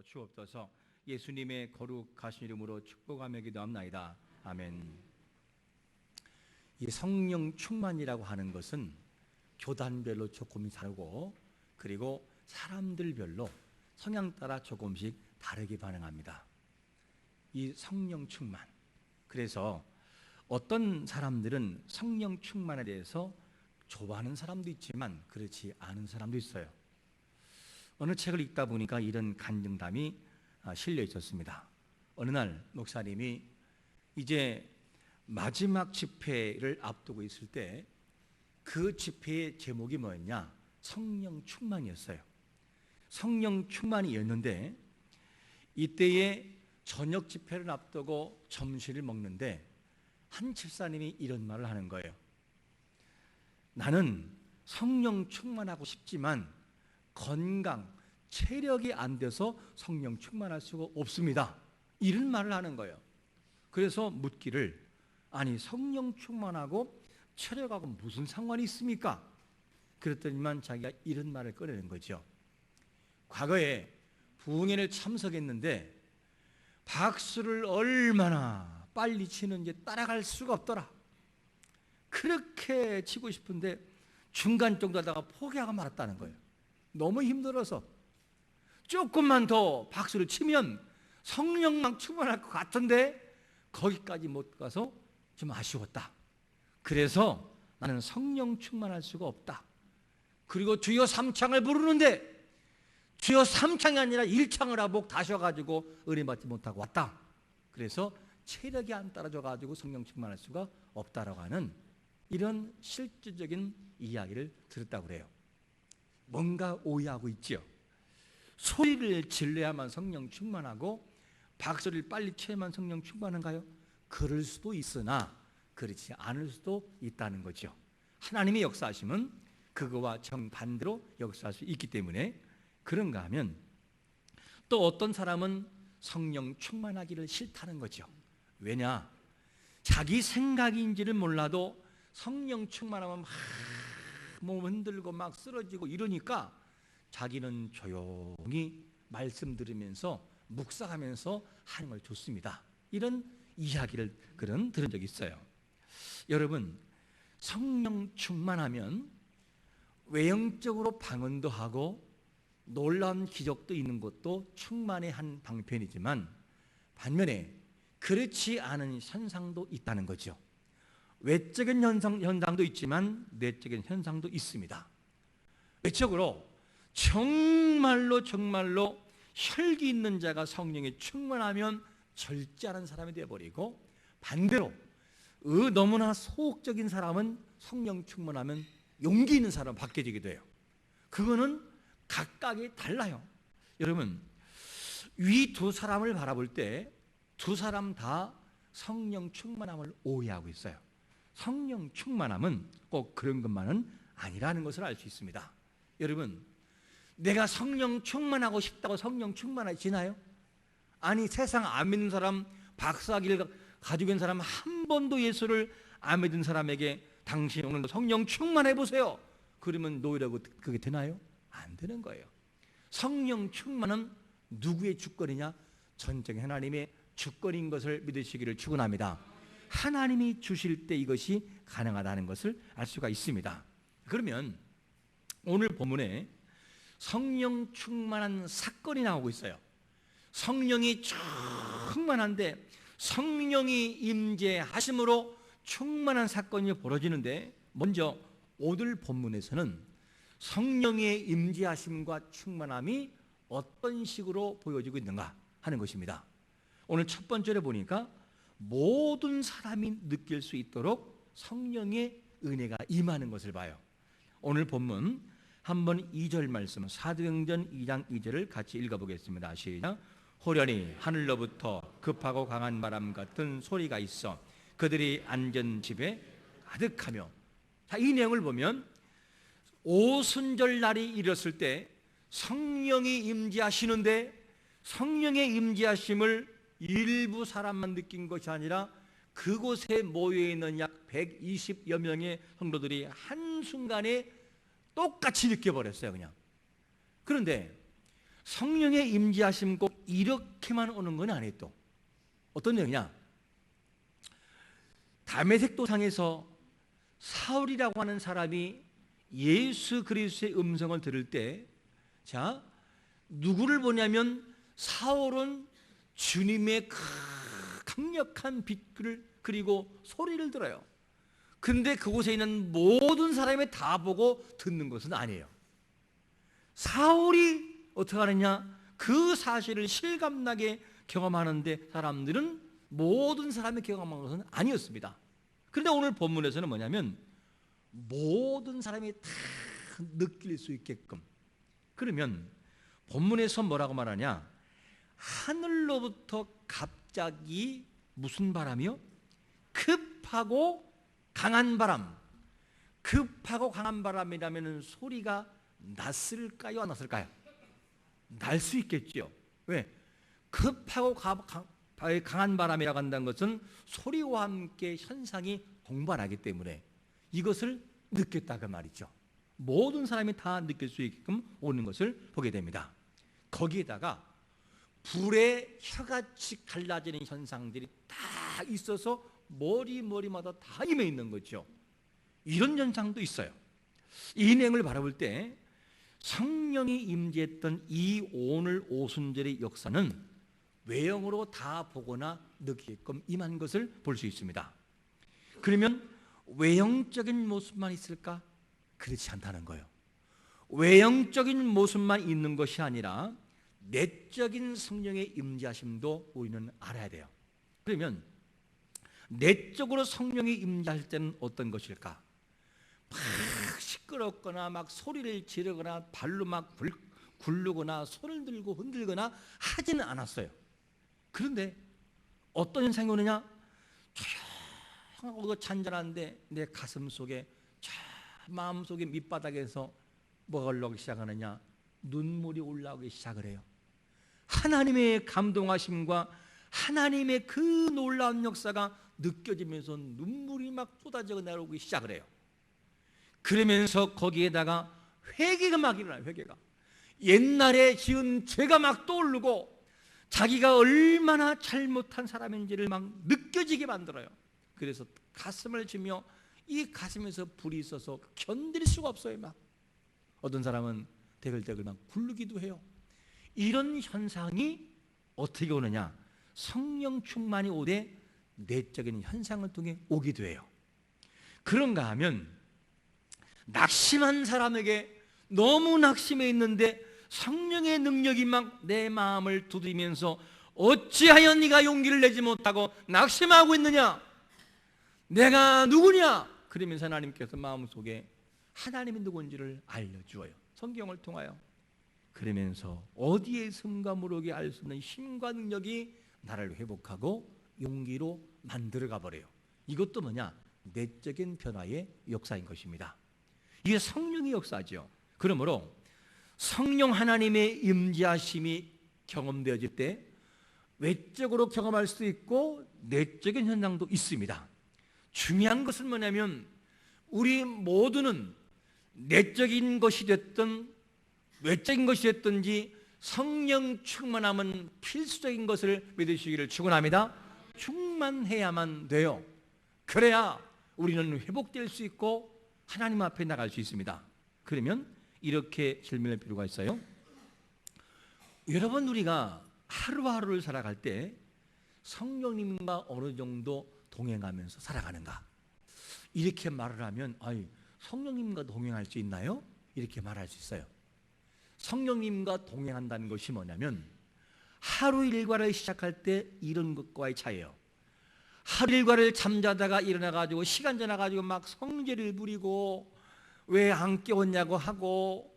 주옵소서. 예수님의 거룩하신 이름으로 축복하며 기도합나이다. 아멘. 이 성령 충만이라고 하는 것은 교단별로 조금 다르고, 그리고 사람들별로 성향 따라 조금씩 다르게 반응합니다. 이 성령 충만, 그래서 어떤 사람들은 성령 충만에 대해서 좋아하는 사람도 있지만 그렇지 않은 사람도 있어요. 어느 책을 읽다 보니까 이런 간증담이 실려 있었습니다. 어느 날 목사님이 이제 마지막 집회를 앞두고 있을 때 그 집회의 제목이 뭐였냐? 성령 충만이었어요. 성령 충만이었는데, 이때에 저녁 집회를 앞두고 점심을 먹는데 한 집사님이 이런 말을 하는 거예요. 나는 성령 충만하고 싶지만 건강, 체력이 안 돼서 성령 충만할 수가 없습니다. 이런 말을 하는 거예요. 그래서 묻기를, 아니 성령 충만하고 체력하고 무슨 상관이 있습니까? 그랬더니만 자기가 이런 말을 꺼내는 거죠. 과거에 부흥회를 참석했는데 박수를 얼마나 빨리 치는지 따라갈 수가 없더라. 그렇게 치고 싶은데 중간 정도 하다가 포기하고 말았다는 거예요. 너무 힘들어서. 조금만 더 박수를 치면 성령만 충만할 것 같은데 거기까지 못 가서 좀 아쉬웠다. 그래서 나는 성령 충만할 수가 없다. 그리고 주여 삼창을 부르는데 주여 삼창이 아니라 일창을 하복 다시 와가지고 은혜 받지 못하고 왔다. 그래서 체력이 안 따라줘가지고 성령 충만할 수가 없다라고 하는 이런 실질적인 이야기를 들었다고 그래요. 뭔가 오해하고 있죠. 소리를 질러야만 성령 충만하고 박수를 빨리 쳐야만 성령 충만한가요? 그럴 수도 있으나 그렇지 않을 수도 있다는 거죠. 하나님의 역사하심은 그거와 정반대로 역사할 수 있기 때문에, 그런가 하면 또 어떤 사람은 성령 충만하기를 싫다는 거죠. 왜냐? 자기 생각인지를 몰라도 성령 충만하면 막 몸 흔들고 막 쓰러지고 이러니까 자기는 조용히 말씀 들으면서 묵상하면서 하는 걸 좋습니다. 이런 이야기를 들은 적이 있어요. 여러분, 성령 충만하면 외형적으로 방언도 하고 놀라운 기적도 있는 것도 충만의 한 방편이지만, 반면에 그렇지 않은 현상도 있다는 거죠. 외적인 현상도 있지만 내적인 현상도 있습니다. 외적으로 정말로 혈기 있는 자가 성령에 충만하면 절제하는 사람이 되어버리고, 반대로 너무나 소극적인 사람은 성령 충만하면 용기 있는 사람으로 바뀌어지기도 해요. 그거는 각각이 달라요. 여러분, 위 두 사람을 바라볼 때 두 사람 다 성령 충만함을 오해하고 있어요. 성령 충만함은 꼭 그런 것만은 아니라는 것을 알 수 있습니다. 여러분, 내가 성령 충만하고 싶다고 성령 충만해지나요? 아니, 세상 안 믿는 사람, 박사학위를 가지고 있는 사람 한 번도 예수를 안 믿은 사람에게 당신 오늘 성령 충만해 보세요. 그러면 노이라고 그게 되나요? 안 되는 거예요. 성령 충만은 누구의 주권이냐? 전적인 하나님의 주권인 것을 믿으시기를 축원합니다. 하나님이 주실 때 이것이 가능하다는 것을 알 수가 있습니다. 그러면 오늘 본문에 성령 충만한 사건이 나오고 있어요. 성령이 충만한데 성령이 임재하심으로 충만한 사건이 벌어지는데, 먼저 오늘 본문에서는 성령의 임재하심과 충만함이 어떤 식으로 보여지고 있는가 하는 것입니다. 오늘 첫 번째로 보니까 모든 사람이 느낄 수 있도록 성령의 은혜가 임하는 것을 봐요. 오늘 본문 한번 2절 말씀, 사도행전 2장 2절을 같이 읽어보겠습니다. 시작. 호련히 하늘로부터 급하고 강한 바람 같은 소리가 있어 그들이 앉은 집에 가득하며. 자, 이 내용을 보면 오순절 날이 이르렀을 때 성령이 임재하시는데, 성령의 임재하심을 일부 사람만 느낀 것이 아니라 그곳에 모여있는 약 120여 명의 성도들이 한순간에 똑같이 느껴버렸어요. 그냥. 그런데 성령의 임재하심 꼭 이렇게만 오는 건 아니에요. 또 어떤 내용이냐? 다메섹 도상에서 사울이라고 하는 사람이 예수 그리스도의 음성을 들을 때, 자, 누구를 보냐면 사울은 주님의 강력한 빛을 그리고 소리를 들어요. 근데 그곳에 있는 모든 사람이 다 보고 듣는 것은 아니에요. 사울이 어떻게 하느냐? 그 사실을 실감나게 경험하는데 사람들은 모든 사람이 경험한 것은 아니었습니다. 그런데 오늘 본문에서는 뭐냐면 모든 사람이 다 느낄 수 있게끔, 그러면 본문에서 뭐라고 말하냐? 하늘로부터 갑자기 무슨 바람이요? 급하고 강한 바람. 급하고 강한 바람이라면 소리가 났을까요? 안 났을까요? 날 수 있겠죠. 왜? 급하고 강한 바람이라고 한다는 것은 소리와 함께 현상이 동반하기 때문에 이것을 느꼈다 그 말이죠. 모든 사람이 다 느낄 수 있게끔 오는 것을 보게 됩니다. 거기에다가 불에 혀같이 갈라지는 현상들이 다 있어서 머리마다 다 임해 있는 거죠. 이런 현상도 있어요. 이 내용을 바라볼 때 성령이 임재했던 이 오늘 오순절의 역사는 외형으로 다 보거나 느끼게끔 임한 것을 볼 수 있습니다. 그러면 외형적인 모습만 있을까? 그렇지 않다는 거예요. 외형적인 모습만 있는 것이 아니라 내적인 성령의 임재하심도 우리는 알아야 돼요. 그러면 내적으로 성령이 임재할 때는 어떤 것일까? 막 시끄럽거나 막 소리를 지르거나 발로 막 굴르거나 손을 들고 흔들거나 하지는 않았어요. 그런데 어떤 현상이 오느냐? 조용하고 잔잔한데 내 가슴 속에, 저 마음속에 밑바닥에서 뭐가 올라오기 시작하느냐? 눈물이 올라오기 시작을 해요. 하나님의 감동하심과 하나님의 그 놀라운 역사가 느껴지면서 눈물이 막 쏟아져 나오기 시작을 해요. 그러면서 거기에다가 회개가 막 일어나요. 회개가 옛날에 지은 죄가 막 떠오르고 자기가 얼마나 잘못한 사람인지를 막 느껴지게 만들어요. 그래서 가슴을 치며 이 가슴에서 불이 있어서 견딜 수가 없어요. 막 어떤 사람은 대글대글 막 굴르기도 해요. 이런 현상이 어떻게 오느냐? 성령 충만이 오되 내적인 현상을 통해 오기도 해요. 그런가 하면 낙심한 사람에게 너무 낙심해 있는데 성령의 능력이 막 내 마음을 두드리면서 어찌하여 네가 용기를 내지 못하고 낙심하고 있느냐? 내가 누구냐? 그러면서 하나님께서 마음속에 하나님이 누군지를 알려주어요. 성경을 통하여. 그러면서 어디에 숨과 무력이 알 수 없는 힘과 능력이 나를 회복하고 용기로 만들어가 버려요. 이것도 뭐냐? 내적인 변화의 역사인 것입니다. 이게 성령의 역사죠. 그러므로 성령 하나님의 임재하심이 경험되어질 때 외적으로 경험할 수 있고 내적인 현상도 있습니다. 중요한 것은 뭐냐면 우리 모두는 내적인 것이 됐든 외적인 것이 됐든지 성령 충만함은 필수적인 것을 믿으시기를 축원합니다. 충만해야만 돼요. 그래야 우리는 회복될 수 있고 하나님 앞에 나갈 수 있습니다. 그러면 이렇게 질문할 필요가 있어요. 여러분, 우리가 하루하루를 살아갈 때 성령님과 어느 정도 동행하면서 살아가는가? 이렇게 말을 하면 성령님과 동행할 수 있나요? 이렇게 말할 수 있어요. 성령님과 동행한다는 것이 뭐냐면 하루 일과를 시작할 때 이런 것과의 차이예요. 하루 일과를 잠자다가 일어나가지고 시간 지나가지고 막 성질을 부리고 왜 안 깨웠냐고 하고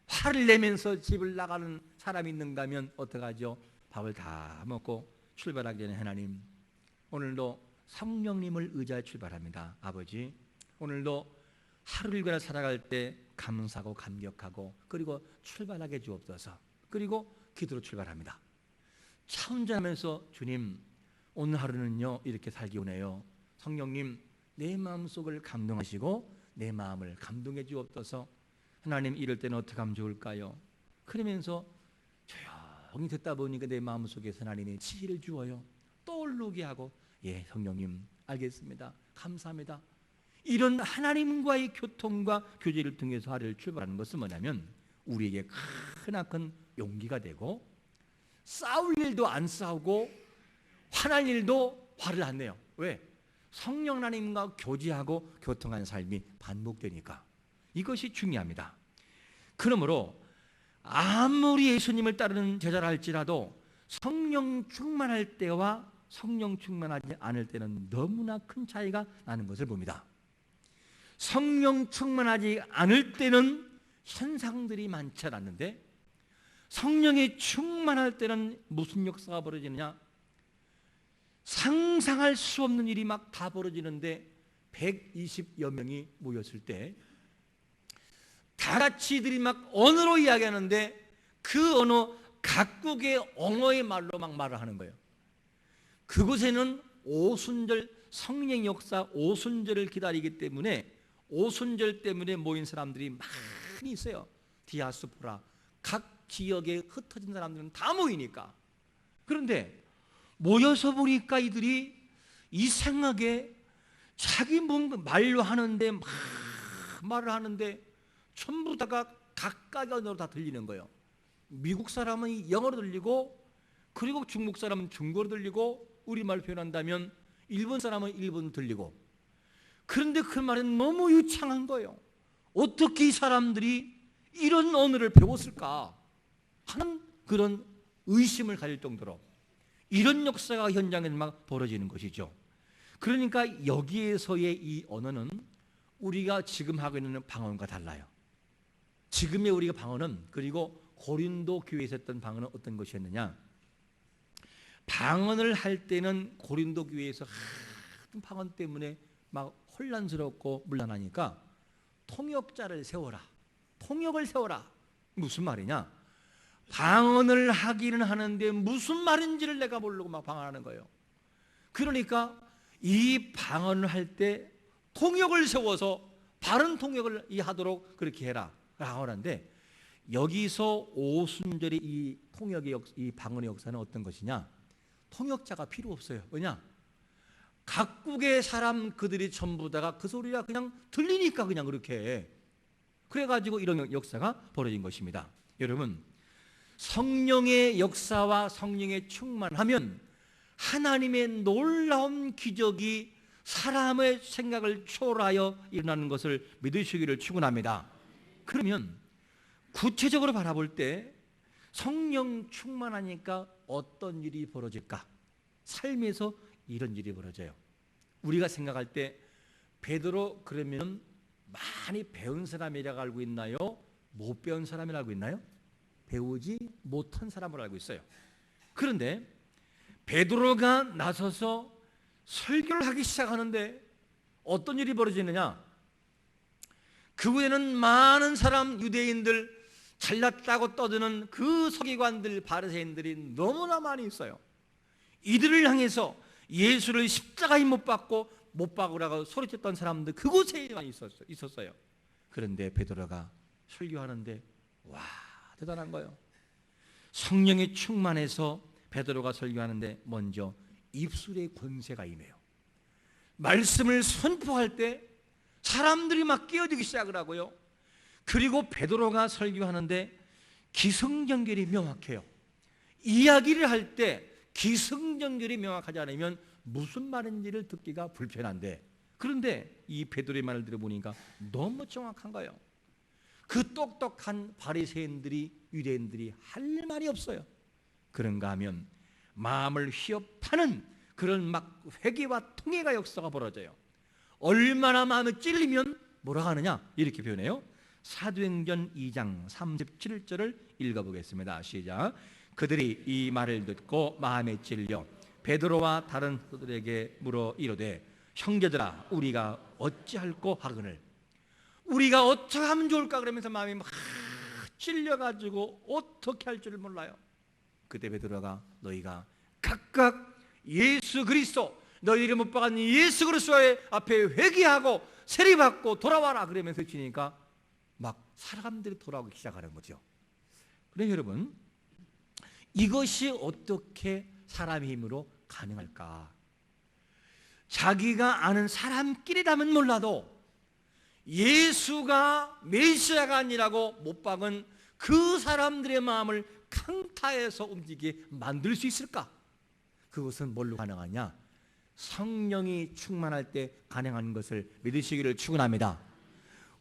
화를 내면서 집을 나가는 사람이 있는가 하면 어떡하죠? 밥을 다 먹고 출발하기 전에 하나님, 오늘도 성령님을 의지하여 출발합니다. 아버지, 오늘도 하루 일과를 살아갈 때 감사하고 감격하고 그리고 출발하게 주옵소서. 그리고 기도로 출발합니다. 차 운전하면서 주님, 오늘 하루는요 이렇게 살기 원해요. 성령님, 내 마음속을 감동하시고 내 마음을 감동해 주옵소서. 하나님, 이럴 때는 어떻게 하면 좋을까요? 그러면서 조용히 듣다 보니까 내 마음속에서 하나님이 지혜를 주어요. 떠오르게 하고, 예, 성령님 알겠습니다, 감사합니다. 이런 하나님과의 교통과 교제를 통해서 하루를 출발하는 것은 뭐냐면 우리에게 크나큰 용기가 되고, 싸울 일도 안 싸우고 화날 일도 화를 안 내요. 왜? 성령 하나님과 교제하고 교통하는 삶이 반복되니까. 이것이 중요합니다. 그러므로 아무리 예수님을 따르는 제자라 할지라도 성령 충만할 때와 성령 충만하지 않을 때는 너무나 큰 차이가 나는 것을 봅니다. 성령 충만하지 않을 때는 현상들이 많지 않았는데, 성령이 충만할 때는 무슨 역사가 벌어지느냐? 상상할 수 없는 일이 막 다 벌어지는데 120여 명이 모였을 때 다 같이 이들이 막 언어로 이야기하는데 그 언어 각국의 언어의 말로 막 말을 하는 거예요. 그곳에는 오순절 성령 역사 오순절을 기다리기 때문에, 오순절 때문에 모인 사람들이 많이 있어요. 디아스포라, 각 지역에 흩어진 사람들은 다 모이니까. 그런데 모여서 보니까 이들이 이상하게 자기 뭔가 말로 하는데 막 말을 하는데 전부 다가 각각의 언어로 다 들리는 거예요. 미국 사람은 영어로 들리고, 그리고 중국 사람은 중국어로 들리고, 우리말 표현한다면 일본 사람은 일본어로 들리고. 그런데 그 말은 너무 유창한 거예요. 어떻게 이 사람들이 이런 언어를 배웠을까 하는 그런 의심을 가질 정도로 이런 역사가 현장에서 막 벌어지는 것이죠. 그러니까 여기에서의 이 언어는 우리가 지금 하고 있는 방언과 달라요. 지금의 우리가 방언은, 그리고 고린도 교회에서 했던 방언은 어떤 것이었느냐? 방언을 할 때는 고린도 교회에서 하도 방언 때문에 막 혼란스럽고 문란하니까 통역자를 세워라, 통역을 세워라. 무슨 말이냐? 방언을 하기는 하는데 무슨 말인지를 내가 모르고 막 방언하는 거예요. 그러니까 이 방언을 할 때 통역을 세워서 바른 통역을 하도록 그렇게 해라 라고 하는데, 여기서 오순절의 이 통역의 이 방언의 역사는 어떤 것이냐? 통역자가 필요 없어요. 왜냐? 각국의 사람 그들이 전부 다가 그 소리가 그냥 들리니까 그냥 그렇게 해. 그래가지고 이런 역사가 벌어진 것입니다. 여러분, 성령의 역사와 성령의 충만하면 하나님의 놀라운 기적이 사람의 생각을 초월하여 일어나는 것을 믿으시기를 축원합니다. 그러면 구체적으로 바라볼 때 성령 충만하니까 어떤 일이 벌어질까? 삶에서 이런 일이 벌어져요. 우리가 생각할 때 베드로 그러면 많이 배운 사람이라고 알고 있나요? 못 배운 사람이라고 알고 있나요? 배우지 못한 사람으로 알고 있어요. 그런데 베드로가 나서서 설교를 하기 시작하는데 어떤 일이 벌어지느냐? 그 후에는 많은 사람, 유대인들, 잘났다고 떠드는 그 서기관들, 바리새인들이 너무나 많이 있어요. 이들을 향해서 예수를 십자가에 못 박으라고 소리쳤던 사람들 그곳에 많이 있었어요. 그런데 베드로가 설교하는데 와, 대단한 거예요. 성령이 충만해서 베드로가 설교하는데 먼저 입술의 권세가 임해요. 말씀을 선포할 때 사람들이 막 끼어들기 시작을 하고요. 그리고 베드로가 설교하는데 기승전결이 명확해요. 이야기를 할 때 기승전결이 명확하지 않으면 무슨 말인지를 듣기가 불편한데, 그런데 이 베드로의 말을 들어보니까 너무 정확한 거예요. 그 똑똑한 바리새인들이, 유대인들이 할 말이 없어요. 그런가 하면 마음을 휘협하는 그런 막 회개와 통회가 역사가 벌어져요. 얼마나 마음에 찔리면 뭐라고 하느냐 이렇게 표현해요. 사도행전 2장 37절을 읽어보겠습니다. 시작. 그들이 이 말을 듣고 마음에 찔려 베드로와 다른 사도들에게 물어 이르되 형제들아 우리가 어찌할꼬 하거늘. 우리가 어떻게 하면 좋을까 그러면서 마음이 막 찔려가지고 어떻게 할 줄 몰라요. 그때 베드로가 너희가 각각 예수 그리스도, 너희를 못 박은 예수 그리스도의 앞에 회개하고 세례받고 돌아와라 그러면서 치니까 막 사람들이 돌아오기 시작하는 거죠. 그래 여러분, 이것이 어떻게 사람의 힘으로 가능할까? 자기가 아는 사람끼리라면 몰라도 예수가 메시아가 아니라고 못 박은 그 사람들의 마음을 강타해서 움직이게 만들 수 있을까? 그것은 뭘로 가능하냐? 성령이 충만할 때 가능한 것을 믿으시기를 축원합니다.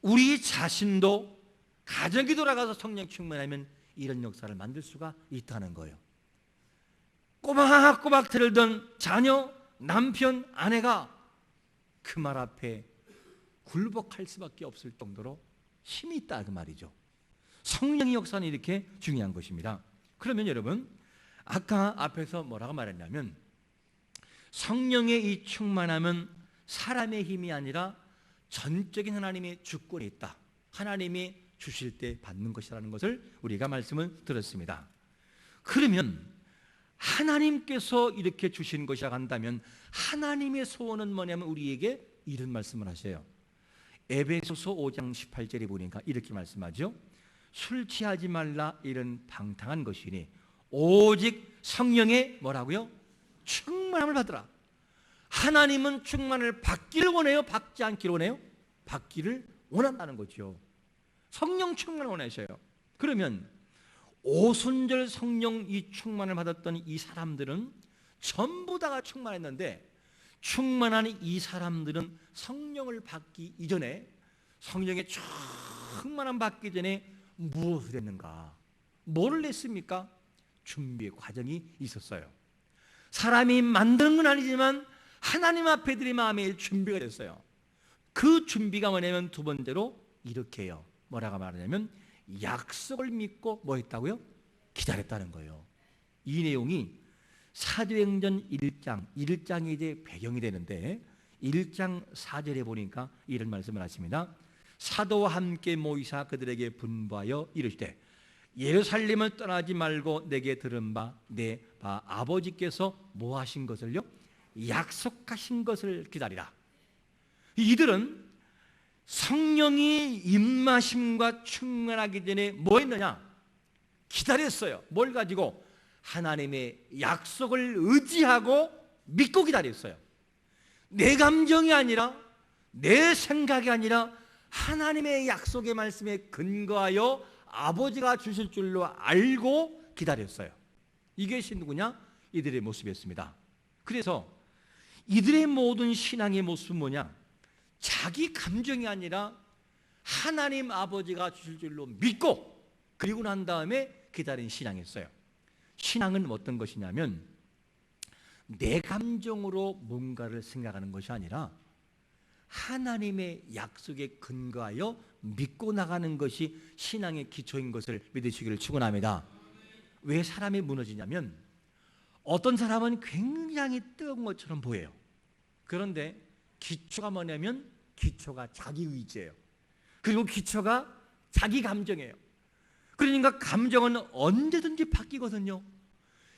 우리 자신도 가정이 돌아가서 성령 충만하면 이런 역사를 만들 수가 있다는 거예요. 꼬박꼬박 들던 자녀, 남편, 아내가 그 말 앞에 굴복할 수밖에 없을 정도로 힘이 있다 그 말이죠. 성령의 역사는 이렇게 중요한 것입니다. 그러면 여러분, 아까 앞에서 뭐라고 말했냐면 성령의 이 충만함은 사람의 힘이 아니라 전적인 하나님의 주권이 있다. 하나님이 주실 때 받는 것이라는 것을 우리가 말씀을 들었습니다. 그러면 하나님께서 이렇게 주신 것이라고 한다면 하나님의 소원은 뭐냐면 우리에게 이런 말씀을 하셔요. 에베소서 5장 18절에 보니까 이렇게 말씀하죠. 술 취하지 말라 이런 방탕한 것이니 오직 성령의 뭐라고요? 충만함을 받으라. 하나님은 충만을 받기를 원해요? 받지 않기를 원해요? 받기를 원한다는 거죠. 성령 충만을 원하셔요. 그러면 오순절 성령 이 충만을 받았던 이 사람들은 전부 다가 충만했는데 충만한 이 사람들은 성령을 받기 이전에 성령의 충만함 받기 전에 무엇을 했는가? 뭐를 했습니까? 준비의 과정이 있었어요. 사람이 만드는 건 아니지만 하나님 앞에 드린 마음에 준비가 됐어요. 그 준비가 뭐냐면 두 번째로 이렇게 해요. 뭐라고 말하냐면 약속을 믿고 뭐 했다고요? 기다렸다는 거예요. 이 내용이 사도행전 1장이 이제 배경이 되는데 1장 4절에 보니까 이런 말씀을 하십니다. 사도와 함께 모이사 그들에게 분부하여 이르시되 예루살렘을 떠나지 말고 내게 들은 바 내 아버지께서 뭐 하신 것을요? 약속하신 것을 기다리라. 이들은 성령이 임하심과 충만하기 전에 뭐 했느냐? 기다렸어요. 뭘 가지고? 하나님의 약속을 의지하고 믿고 기다렸어요. 내 감정이 아니라 내 생각이 아니라 하나님의 약속의 말씀에 근거하여 아버지가 주실 줄로 알고 기다렸어요. 이것이 누구냐? 이들의 모습이었습니다. 그래서 이들의 모든 신앙의 모습은 뭐냐? 자기 감정이 아니라 하나님 아버지가 주실 줄로 믿고 그리고 난 다음에 기다린 신앙이었어요. 신앙은 어떤 것이냐면 내 감정으로 뭔가를 생각하는 것이 아니라 하나님의 약속에 근거하여 믿고 나가는 것이 신앙의 기초인 것을 믿으시기를 축원합니다. 왜 사람이 무너지냐면 어떤 사람은 굉장히 뜨거운 것처럼 보여요. 그런데 기초가 뭐냐면 기초가 자기 의지예요. 그리고 기초가 자기 감정이에요. 그러니까 감정은 언제든지 바뀌거든요.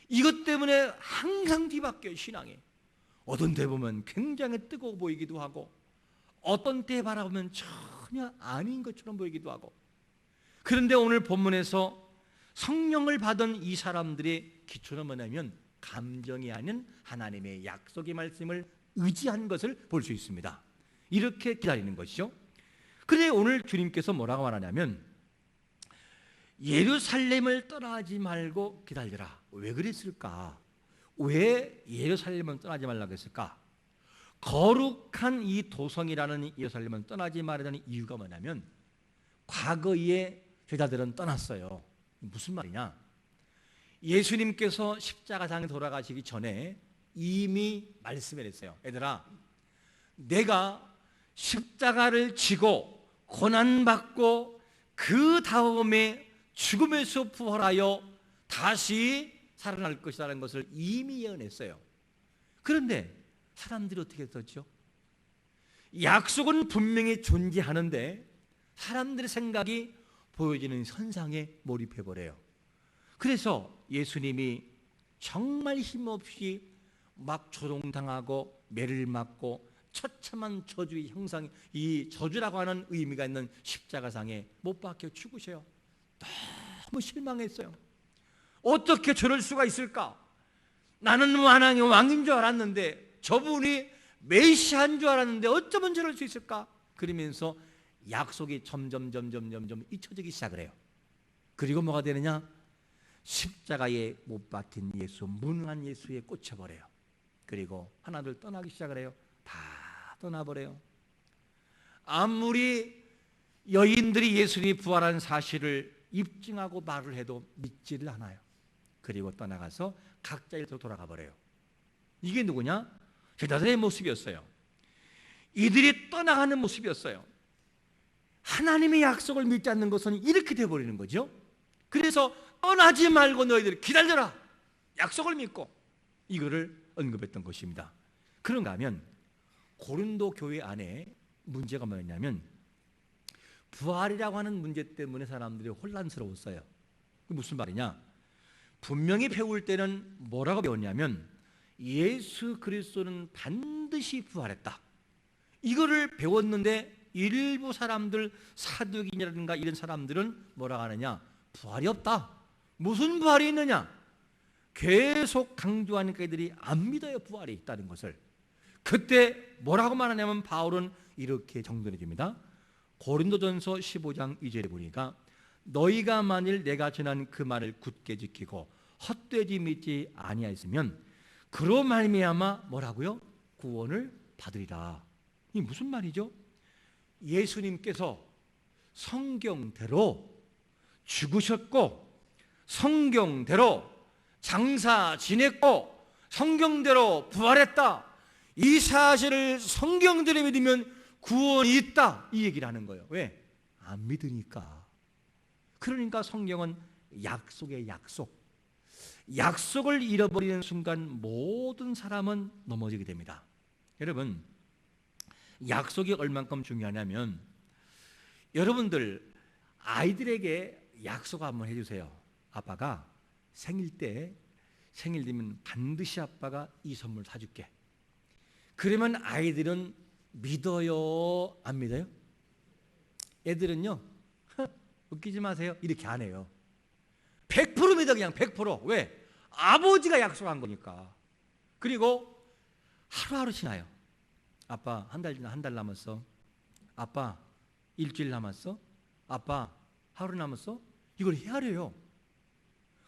이것 때문에 항상 뒤바뀌어요. 신앙이. 어떤 때 보면 굉장히 뜨거워 보이기도 하고 어떤 때 바라보면 전혀 아닌 것처럼 보이기도 하고. 그런데 오늘 본문에서 성령을 받은 이 사람들의 기초는 뭐냐면 감정이 아닌 하나님의 약속의 말씀을 의지한 것을 볼 수 있습니다. 이렇게 기다리는 것이죠. 그런데 오늘 주님께서 뭐라고 말하냐면 예루살렘을 떠나지 말고 기다리라. 왜 그랬을까? 왜 예루살렘을 떠나지 말라고 했을까? 거룩한 이 도성이라는 예루살렘을 떠나지 말라는 이유가 뭐냐면 과거의 제자들은 떠났어요. 무슨 말이냐? 예수님께서 십자가상에 돌아가시기 전에 이미 말씀을 했어요. 얘들아, 내가 십자가를 지고 고난받고 그 다음에 죽음에서 부활하여 다시 살아날 것이라는 것을 이미 예언했어요. 그런데 사람들이 어떻게 했었죠? 약속은 분명히 존재하는데 사람들의 생각이 보여지는 현상에 몰입해버려요. 그래서 예수님이 정말 힘없이 막 조롱당하고 매를 맞고 처참한 저주의 형상, 이 저주라고 하는 의미가 있는 십자가상에 못 박혀 죽으셔요. 너무 실망했어요. 어떻게 저럴 수가 있을까? 나는 만왕의 왕인 줄 알았는데, 저분이 메시아인 줄 알았는데 어쩌면 저럴 수 있을까? 그러면서 약속이 점점 잊혀지기 시작을 해요. 그리고 뭐가 되느냐? 십자가에 못 박힌 예수, 무능한 예수에 꽂혀버려요. 그리고 하나둘 떠나기 시작을 해요. 다 떠나버려요. 아무리 여인들이 예수님이 부활한 사실을 입증하고 말을 해도 믿지를 않아요. 그리고 떠나가서 각자의 길로 돌아가 버려요. 이게 누구냐? 제자들의 모습이었어요. 이들이 떠나가는 모습이었어요. 하나님의 약속을 믿지 않는 것은 이렇게 되어버리는 거죠. 그래서 떠나지 말고 너희들 기다려라, 약속을 믿고, 이거를 언급했던 것입니다. 그런가 하면 고린도 교회 안에 문제가 뭐였냐면, 부활이라고 하는 문제 때문에 사람들이 혼란스러웠어요. 무슨 말이냐? 분명히 배울 때는 뭐라고 배웠냐면, 예수 그리스도는 반드시 부활했다, 이거를 배웠는데, 일부 사람들, 사두기인이라든가 이런 사람들은 뭐라고 하느냐? 부활이 없다. 무슨 부활이 있느냐? 계속 강조하니까 이들이 안 믿어요, 부활이 있다는 것을. 그때 뭐라고 말하냐면, 바울은 이렇게 정돈해 줍니다. 고린도전서 15장 2절에 보니까, 너희가 만일 내가 전한 그 말을 굳게 지키고 헛되이 믿지 아니하였으면 그로 말미암아 뭐라고요? 구원을 받으리라. 이 무슨 말이죠? 예수님께서 성경대로 죽으셨고, 성경대로 장사 지냈고, 성경대로 부활했다, 이 사실을 성경대로 믿으면 구원이 있다, 이 얘기를 하는 거예요. 왜? 안 믿으니까. 그러니까 성경은 약속의 약속, 약속을 잃어버리는 순간 모든 사람은 넘어지게 됩니다. 여러분, 약속이 얼만큼 중요하냐면, 여러분들 아이들에게 약속 한번 해주세요. 아빠가 생일 되면 반드시 아빠가 이 선물 사줄게. 그러면 아이들은 믿어요, 안 믿어요? 애들은요, 웃기지 마세요, 이렇게 안 해요. 100% 믿어, 그냥 100%. 왜? 아버지가 약속한 거니까. 그리고 하루하루 지나요. 아빠 한 달 남았어. 아빠 일주일 남았어. 아빠 하루 남았어. 이걸 헤아려요.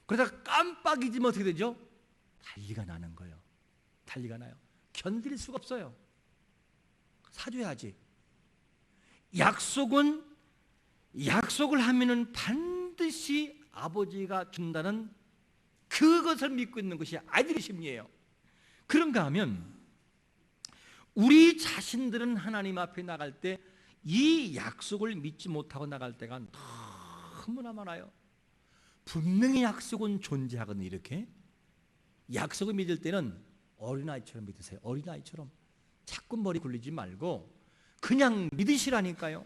그러다가 깜빡이지면 어떻게 되죠? 난리가 나는 거예요. 난리가 나요. 견딜 수가 없어요. 사줘야지. 약속을 하면은 반드시 아버지가 준다는 그것을 믿고 있는 것이 아이들의 심리예요. 그런가 하면 우리 자신들은 하나님 앞에 나갈 때 이 약속을 믿지 못하고 나갈 때가 너무나 많아요. 분명히 약속은 존재하거든요. 이렇게 약속을 믿을 때는 어린아이처럼 믿으세요. 어린아이처럼 자꾸 머리 굴리지 말고 그냥 믿으시라니까요.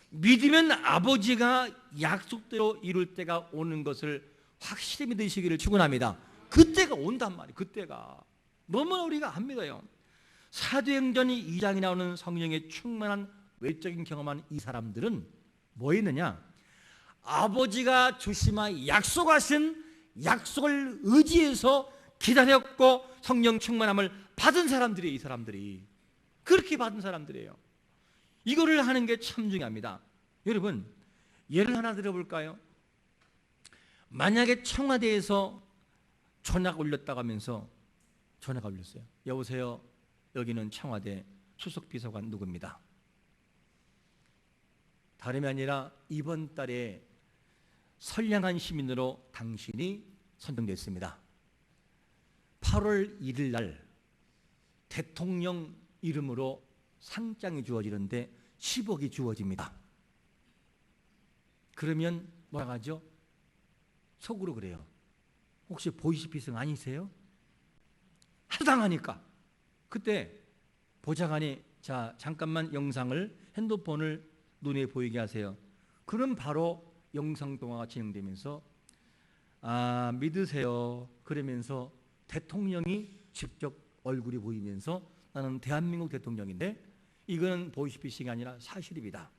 믿으면 아버지가 약속대로 이룰 때가 오는 것을 확실히 믿으시기를 축원합니다. 그때가 온단 말이에요. 그때가 너무나 우리가 안 믿어요. 사도행전 2장에 나오는 성령의 충만한 외적인 경험한 이 사람들은 뭐 했느냐? 아버지가 주시마 약속하신 약속을 의지해서 기다렸고 성령 충만함을 받은 사람들이에요. 이 사람들이 그렇게 받은 사람들이에요. 이거를 하는 게 참 중요합니다. 여러분, 예를 하나 들어볼까요? 만약에 청와대에서 전화가 울렸다고 하면서 전화가 울렸어요. 여보세요, 여기는 청와대 수석비서관 누구입니다. 다름이 아니라 이번 달에 선량한 시민으로 당신이 선정됐습니다. 8월 1일 날 대통령 이름으로 상장이 주어지는데 10억이 주어집니다. 그러면 뭐라고 하죠? 속으로 그래요. 혹시 보이스피싱 아니세요? 하당하니까. 그때 보좌관이 자 잠깐만 영상을 핸드폰을 눈에 보이게 하세요. 그럼 바로 영상 통화가 진행되면서 믿으세요. 그러면서 대통령이 직접 얼굴이 보이면서 나는 대한민국 대통령인데 이거는 보이스피싱이 아니라 사실입니다.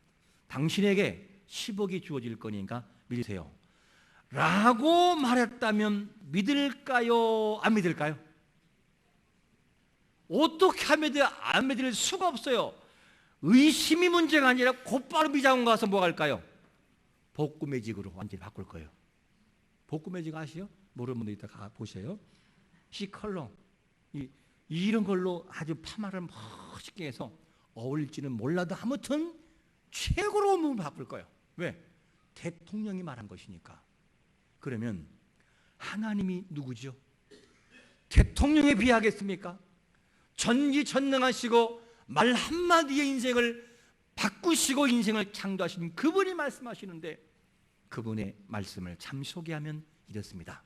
당신에게 10억이 주어질 거니까 믿으세요. 라고 말했다면 믿을까요? 안 믿을까요? 어떻게 하면 안 믿을 수가 없어요. 의심이 문제가 아니라 곧바로 미장원 가서 뭐 할까요? 복구매직으로 완전히 바꿀 거예요. 복구매직 아시요? 모르는 분들 이따 보세요. C컬러 이런 걸로 아주 파마를 멋있게 해서 어울릴지는 몰라도 아무튼 최고로 몸을 바꿀 거예요. 왜? 대통령이 말한 것이니까. 그러면 하나님이 누구죠? 대통령에 비하겠습니까? 전지전능하시고 말 한마디의 인생을 바꾸시고 인생을 창조하신 그분이 말씀하시는데 그분의 말씀을 잠시 소개하면 이렇습니다.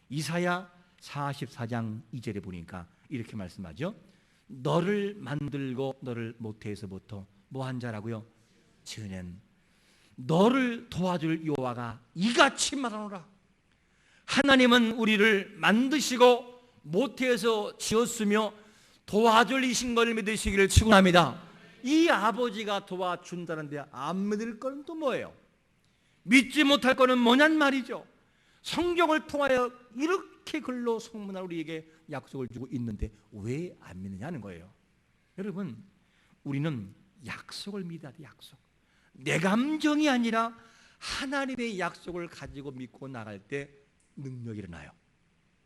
이사야 44장 2절에 보니까 이렇게 말씀하죠. 너를 만들고 너를 모태에서부터 뭐한 자라고요? 지으는 너를 도와줄 여호와가 이같이 말하노라. 하나님은 우리를 만드시고 모태에서 지었으며 도와줄 이신 것을 믿으시기를 축원합니다. 이 아버지가 도와준다는데 안 믿을 건 또 뭐예요? 믿지 못할 거는 뭐냔 말이죠. 성경을 통하여 이렇게 글로 성문하여 우리에게 약속을 주고 있는데 왜 안 믿느냐는 거예요. 여러분, 우리는 약속을 믿어야 돼. 약속. 내 감정이 아니라 하나님의 약속을 가지고 믿고 나갈 때 능력이 일어나요.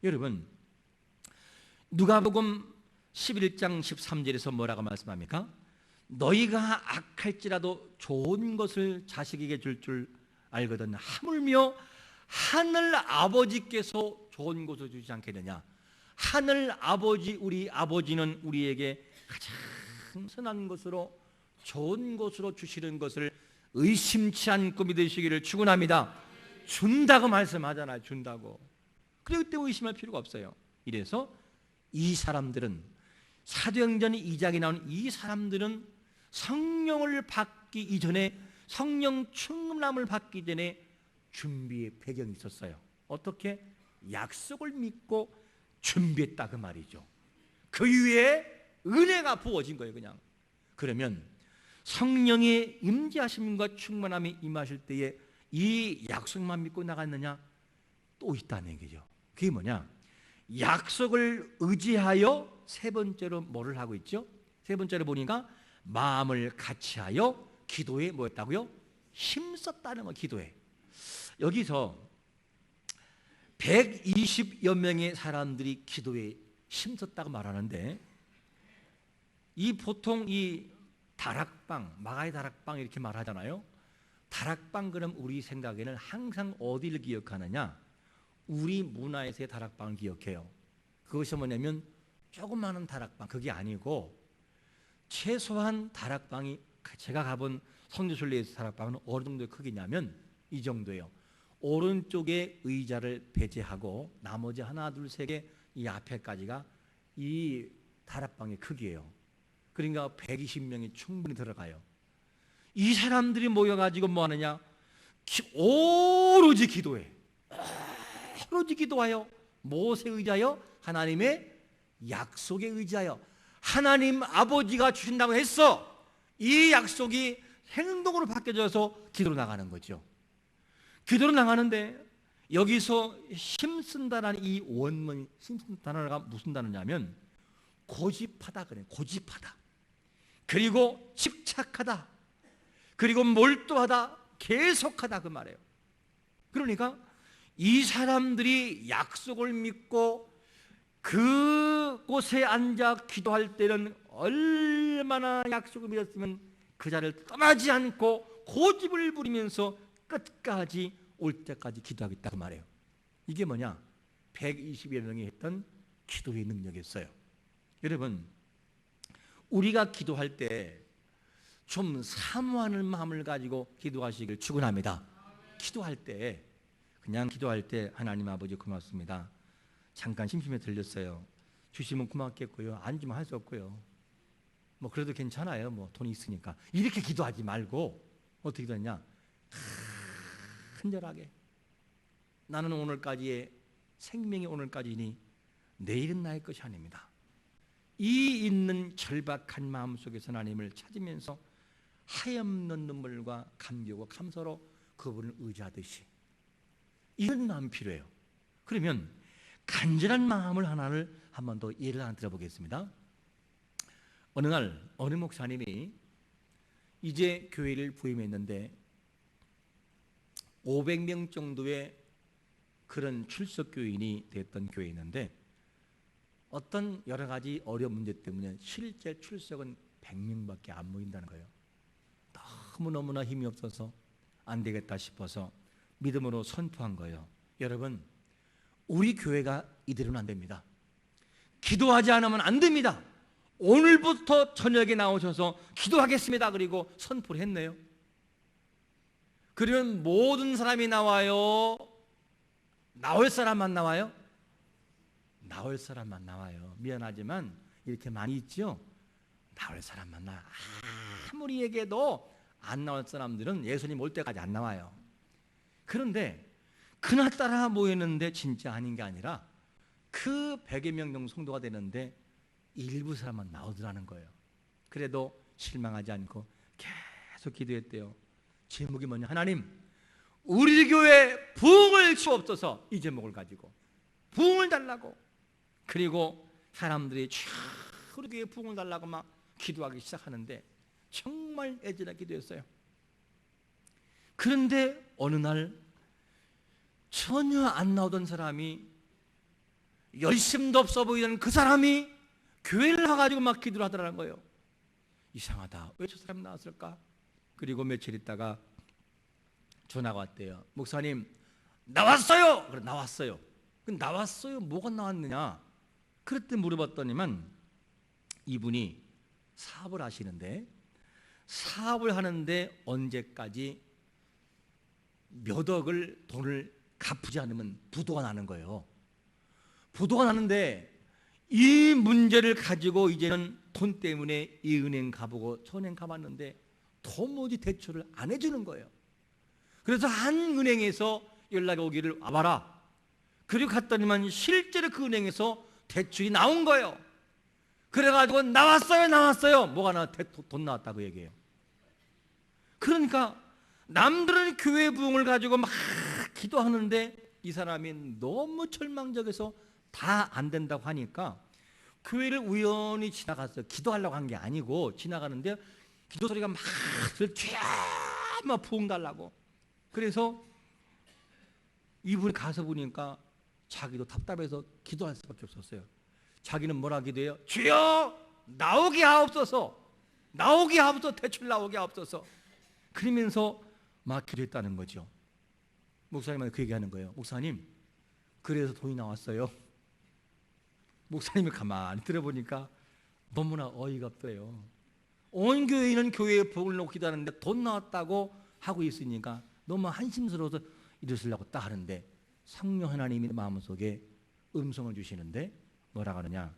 여러분, 누가복음 11장 13절에서 뭐라고 말씀합니까? 너희가 악할지라도 좋은 것을 자식에게 줄 줄 알거든 하물며 하늘 아버지께서 좋은 것을 주지 않겠느냐. 하늘 아버지, 우리 아버지는 우리에게 가장 선한 것으로 좋은 것으로 주시는 것을 의심치 않고 믿으시기를 축원합니다. 준다고 말씀하잖아요. 준다고. 그렇기 때문에 의심할 필요가 없어요. 이래서 이 사람들은 사도행전 2장에 나오는 이 사람들은 성령을 받기 이전에 성령 충만함을 받기 전에 준비의 배경이 있었어요. 어떻게? 약속을 믿고 준비했다 그 말이죠. 그 위에 은혜가 부어진 거예요. 그냥. 그러면 성령의 임재하심과 충만함이 임하실 때에 이 약속만 믿고 나갔느냐? 또 있다는 얘기죠. 그게 뭐냐? 약속을 의지하여 세 번째로 뭐를 하고 있죠? 세 번째로 보니까 마음을 같이하여 기도에 뭐였다고요? 힘썼다는 거. 기도에. 여기서 120여 명의 사람들이 기도에 힘썼다고 말하는데 이 보통 이 다락방, 마가의 다락방 이렇게 말하잖아요. 다락방 그럼 우리 생각에는 항상 어디를 기억하느냐? 우리 문화에서의 다락방을 기억해요. 그것이 뭐냐면 조그마한 다락방, 그게 아니고 최소한 다락방이 제가 가본 성지순례에서 다락방은 어느 정도의 크기냐면 이 정도예요. 오른쪽에 의자를 배제하고 나머지 하나 둘 세 개 이 앞에까지가 이 다락방의 크기예요. 그러니까 120명이 충분히 들어가요. 이 사람들이 모여가지고 뭐 하느냐? 오로지 기도해. 오로지 기도하여 무엇에 의지하여? 하나님의 약속에 의지하여. 하나님 아버지가 주신다고 했어. 이 약속이 행동으로 바뀌어져서 기도로 나가는 거죠. 기도로 나가는데 여기서 힘쓴다는 이 원문 힘쓴 단어가 무슨 단어냐면 고집하다 그래요. 고집하다. 그리고 집착하다. 그리고 몰두하다. 계속하다 그 말이에요. 그러니까 이 사람들이 약속을 믿고 그곳에 앉아 기도할 때는 얼마나 약속을 믿었으면 그 자리를 떠나지 않고 고집을 부리면서 끝까지 올 때까지 기도하겠다고 말해요. 이게 뭐냐? 120여 명이 했던 기도의 능력이었어요. 여러분, 우리가 기도할 때 좀 사모하는 마음을 가지고 기도하시길 축원합니다. 기도할 때 그냥 기도할 때 하나님 아버지 고맙습니다. 잠깐 심심해 들렸어요. 주시면 고맙겠고요. 안 주면 할 수 없고요. 뭐 그래도 괜찮아요. 뭐 돈이 있으니까. 이렇게 기도하지 말고 어떻게 기도하냐? 간절하게 나는 오늘까지의 생명이 오늘까지니 내일은 나의 것이 아닙니다. 이 있는 절박한 마음 속에서 하나님을 찾으면서 하염없는 눈물과 감격과 감사로 그분을 의지하듯이 이런 마음이 필요해요. 그러면 간절한 마음을 하나를 한 번 더 예를 하나 들어보겠습니다. 어느 날 어느 목사님이 이제 교회를 부임했는데 500명 정도의 그런 출석 교인이 됐던 교회였는데 어떤 여러 가지 어려운 문제 때문에 실제 출석은 100명밖에 안 모인다는 거예요. 너무너무나 힘이 없어서 안 되겠다 싶어서 믿음으로 선포한 거예요. 여러분, 우리 교회가 이대로는 안 됩니다. 기도하지 않으면 안 됩니다. 오늘부터 저녁에 나오셔서 기도하겠습니다. 그리고 선포를 했네요. 그러면 모든 사람이 나와요? 나올 사람만 나와요? 나올 사람만 나와요. 미안하지만 이렇게 많이 있죠? 나올 사람만 나와요. 아무리 얘기해도 안 나올 사람들은 예수님 올 때까지 안 나와요. 그런데 그날따라 모였는데 진짜 아닌 게 아니라 그 100여 명 정도 성도가 되는데 일부 사람만 나오더라는 거예요. 그래도 실망하지 않고 계속 기도했대요. 제목이 뭐냐? 하나님, 우리 교회 부흥을 주옵소서. 이 제목을 가지고 부흥을 달라고. 그리고 사람들이 쫙 우리 교회 부흥을 달라고 막 기도하기 시작하는데 정말 애절하게 기도했어요. 그런데 어느 날 전혀 안 나오던 사람이, 열심도 없어 보이는 그 사람이 교회를 와가지고 막 기도를 하더라는 거예요. 이상하다. 왜 저 사람이 나왔을까? 그리고 며칠 있다가 전화가 왔대요. 목사님, 나왔어요. 그래, 나왔어요. 나왔어요. 뭐가 나왔느냐? 그랬더니 물어봤더니만 이분이 사업을 하시는데 사업을 하는데 언제까지 몇 억을 돈을 갚지 않으면 부도가 나는 거예요. 부도가 나는데 이 문제를 가지고 이제는 돈 때문에 이 은행 가보고 저 은행 가봤는데 도무지 대출을 안 해주는 거예요. 그래서 한 은행에서 연락이 오기를 와봐라. 그리고 갔더니만 실제로 그 은행에서 대출이 나온 거예요. 그래가지고 나왔어요. 뭐가 돈 나왔다고 얘기해요. 그러니까 남들은 교회 부흥을 가지고 막 기도하는데 이 사람이 너무 절망적에서 다 안 된다고 하니까 교회를 우연히 지나갔어요. 기도하려고 한 게 아니고 지나가는데 기도 소리가 막 막 부흥 달라고. 그래서 이분이 가서 보니까 자기도 답답해서 기도할 수밖에 없었어요. 자기는 뭐라 기도해요? 주여 나오게 하옵소서. 나오게 하옵소서. 대출 나오게 하옵소서. 그러면서 막 기도했다는 거죠. 목사님한테 그 얘기하는 거예요. 목사님, 그래서 돈이 나왔어요. 목사님이 가만히 들어보니까 너무나 어이가 없어요. 온 교회는 교회에 복을 놓고 기도하는데 돈 나왔다고 하고 있으니까 너무 한심스러워서 이러시려고 딱 하는데 성령 하나님이 마음속에 음성을 주시는데 뭐라고 하느냐?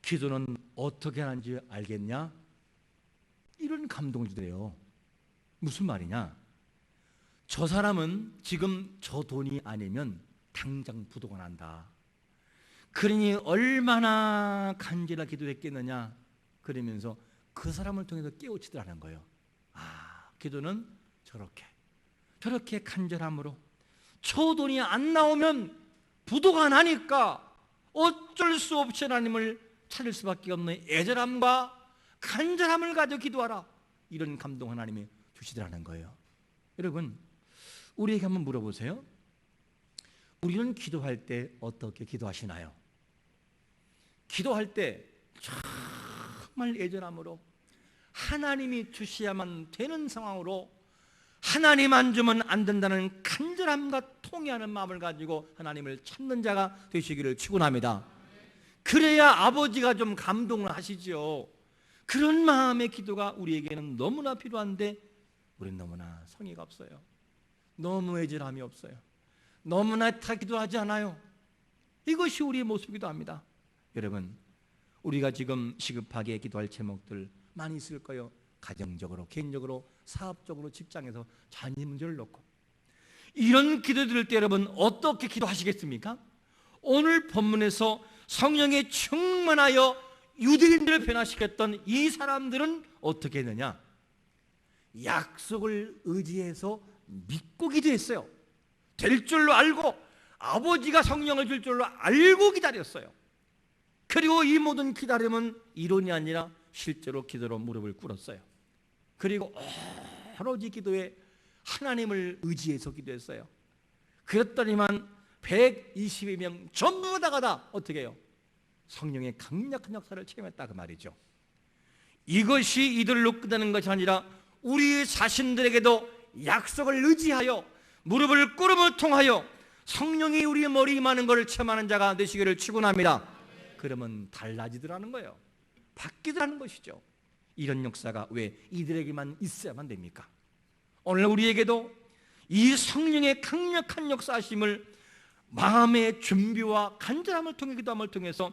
기도는 어떻게 하는지 알겠냐? 이런 감동을 주더래요. 무슨 말이냐? 저 사람은 지금 저 돈이 아니면 당장 부도가 난다. 그러니 얼마나 간절하게 기도했겠느냐? 그러면서 그 사람을 통해서 깨우치더라는 거예요. 아, 기도는 저렇게 간절함으로 저 돈이 안 나오면 부도가 나니까 어쩔 수 없이 하나님을 찾을 수밖에 없는 애절함과 간절함을 가지고 기도하라. 이런 감동 하나님이 주시더라는 거예요. 여러분, 우리에게 한번 물어보세요. 우리는 기도할 때 어떻게 기도하시나요? 기도할 때 정말 애절함으로 하나님이 주셔야만 되는 상황으로 하나님 안 주면 안 된다는 간절함과 통회하는 마음을 가지고 하나님을 찾는 자가 되시기를 축원합니다. 그래야 아버지가 좀 감동을 하시죠. 그런 마음의 기도가 우리에게는 너무나 필요한데 우리는 너무나 성의가 없어요. 너무 애절함이 없어요. 너무나 다 기도하지 않아요. 이것이 우리의 모습이기도 합니다. 여러분, 우리가 지금 시급하게 기도할 제목들 많이 있을 거예요. 가정적으로, 개인적으로, 사업적으로, 직장에서 자녀 문제를 놓고 이런 기도 드릴 때 여러분 어떻게 기도하시겠습니까? 오늘 본문에서 성령에 충만하여 유대인들을 변화시켰던 이 사람들은 어떻게 했느냐? 약속을 의지해서 믿고 기도했어요. 될 줄로 알고 아버지가 성령을 줄 줄로 알고 기다렸어요. 그리고 이 모든 기다림은 이론이 아니라 실제로 기도로 무릎을 꿇었어요. 그리고 오로지 기도에 하나님을 의지해서 기도했어요. 그랬더니만 122명 전부 다가 어떻게 해요? 성령의 강력한 역사를 체험했다 그 말이죠. 이것이 이들로 끝나는 것이 아니라 우리 자신들에게도 약속을 의지하여 무릎을 꿇음을 통하여 성령이 우리의 머리에 임하는 것을 체험하는 자가 되시기를 축원합니다. 그러면 달라지더라는 거예요. 바뀌더라는 것이죠. 이런 역사가 왜 이들에게만 있어야만 됩니까? 오늘 우리에게도 이 성령의 강력한 역사하심을 마음의 준비와 간절함을 통해 기도함을 통해서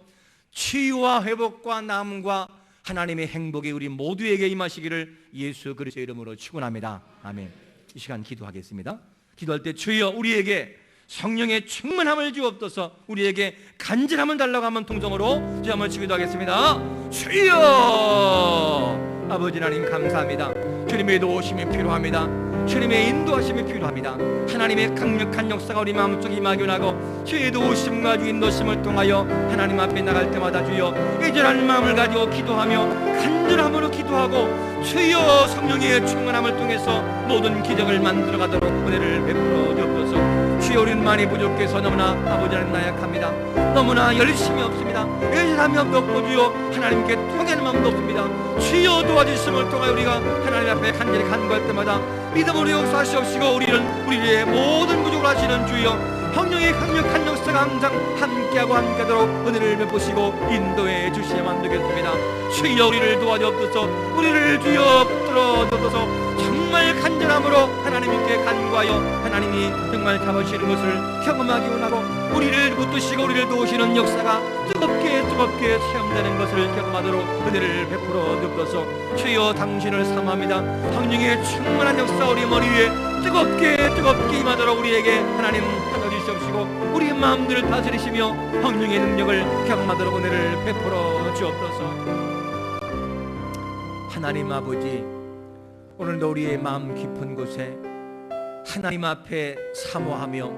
치유와 회복과 나음과 하나님의 행복이 우리 모두에게 임하시기를 예수 그리스도의 이름으로 축원합니다. 아멘. 이 시간 기도하겠습니다. 기도할 때 주여 우리에게 성령의 충만함을 주옵소서. 우리에게 간절함을 달라고 하면 통성으로 주여 한번 기도하겠습니다. 주여 아버지 하나님 감사합니다. 주님의 도우심이 필요합니다. 주님의 인도하심이 필요합니다. 하나님의 강력한 역사가 우리 마음속에 임하게 하고 주의 도우심과 주의 인도심을 통하여 하나님 앞에 나갈 때마다 주여 애절한 마음을 가지고 기도하며 간절함으로 기도하고 주여 성령의 충만함을 통해서 모든 기적을 만들어가도록 은혜를 베풀어 주옵소서. 주여 우리는 많이 부족해서 너무나 아버지 하나님 나약합니다. 너무나 열심이 없습니다. 애절함이 없고 주여 하나님께 통하는 마음도 없습니다. 주여 도와주심을 통하여 우리가 하나님 앞에 간절히 간구할 때마다 믿음으로 역사하시옵시고 우리의 모든 부족을 하시는 주여 성령의 강력한 역사가 항상 함께하고 함께하도록 은혜를 베푸시고 인도해 주시야만 되겠습니다. 주여 우리를 도와주옵소서. 우리를 주여 붙들어 주옵소서. 정말 간절함으로 하나님께 간구하여 하나님이 정말 잡으시는 것을 경험하기 원하고 우리를 붙드시고 우리를 도우시는 역사가 뜨겁게 체험되는 것을 경험하도록 은혜를 베풀어 주옵소서. 주여 당신을 사모합니다. 성령의 충만한 역사 우리 머리 위에 뜨겁게 임하도록 우리에게 하나님 주시옵시고 우리의 마음들을 다스리시며 성령의 능력을 경험하도록 은혜를 베풀어 주옵소서. 하나님 아버지 오늘도 우리의 마음 깊은 곳에 하나님 앞에 사모하며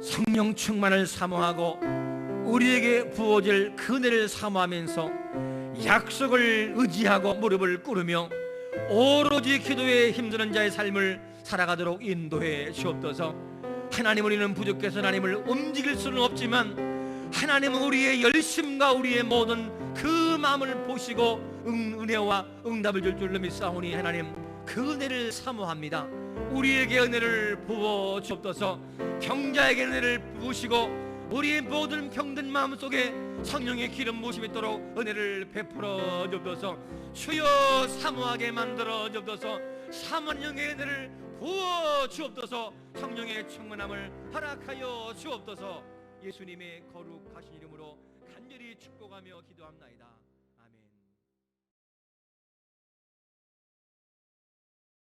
성령 충만을 사모하고 우리에게 부어질 그 은혜를 사모하면서 약속을 의지하고 무릎을 꿇으며 오로지 기도에 힘드는 자의 삶을 살아가도록 인도해 주옵소서. 하나님 우리는 부족해서 하나님을 움직일 수는 없지만 하나님은 우리의 열심과 우리의 모든 그 마음을 보시고 은혜와 응답을 줄 줄로 믿사오니 하나님 그 은혜를 사모합니다. 우리에게 은혜를 부어 주옵소서. 병자에게 은혜를 부으시고 우리의 모든 병든 마음 속에 성령의 기름 부으심이 있도록 은혜를 베풀어 주옵소서. 주여 사모하게 만들어 주옵소서. 사모령의 은혜를 부어 주옵소서. 성령의 충만함을 허락하여 주옵소서. 예수님의 거룩하신 이름으로 간절히 축복하며 기도합나이다.